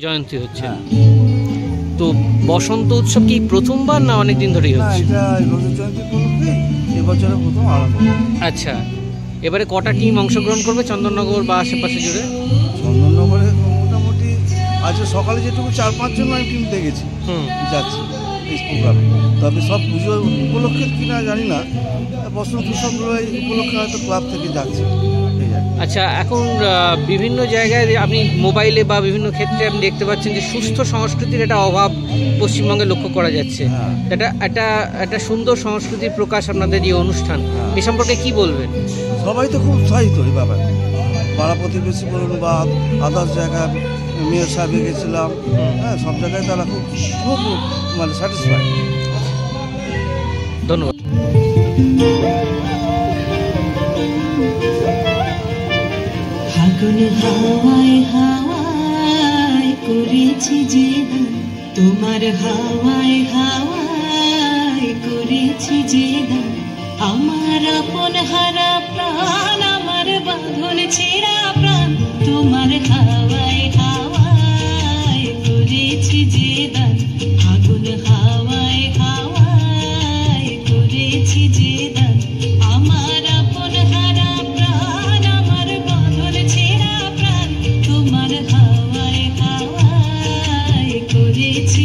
জয়ন্তী হচ্ছে। তো বসন্ত উৎসব কি প্রথমবার না অনেক দিন ধরেই হচ্ছে? এটা রবীন্দ্র জয়ন্তী উপলক্ষে এবছরের প্রথম আরম্ভ। আচ্ছা, এবারে কটা টিম অংশগ্রহণ করবে চন্দননগর বা আশেপাশে জুড়ে? চন্দননগরে মোটামুটি আজকে সকালে যেটুকু 4-5 জন আমি টিম দেখেছি যাচ্ছি এই প্রোগ্রামে। তবে সব পুজো উপলক্ষে কিনা জানি না, বসন্ত উৎসবগুলো এই উপলক্ষে হয়তো ক্লাব থেকে যাচ্ছে। আচ্ছা, এখন বিভিন্ন জায়গায় আপনি মোবাইলে বা বিভিন্ন ক্ষেত্রে আপনি দেখতে পাচ্ছেন যে সুস্থ সংস্কৃতির একটা অভাব পশ্চিমবঙ্গে লক্ষ্য করা যাচ্ছে। একটা সুন্দর সংস্কৃতির প্রকাশ আপনাদের এই অনুষ্ঠান, এ সম্পর্কে কি বলবেন? সবাই তো খুব উৎসাহিত এই ব্যাপারে, পাড়া প্রতিবেশী বলুন বা আদার্স জায়গায় মেয়র সাহেবে গেছিলাম, সব জায়গায় তারা খুব খুব মানে স্যাটিসফাইড। ধন্যবাদ। ফাগুন হাওয়ায় হাওয়ায় করেছি যে দান, তোমার হাওয়ায় হাওয়ায় করেছি যে দান, আমার আপন হারা প্রাণ, আমার বাঁধন ছেঁড়া প্রাণ, তোমার হাওয়ায় হাওয়ায় করেছি যে দান, ফাগুন হাওয়ায় হাওয়ায় করেছি যে দান, আমার আপন হারা প্রাণ, আমার বাঁধন ছেঁড়া প্রাণ, তোমার হাওয়ায় হাওয়ায় করেছি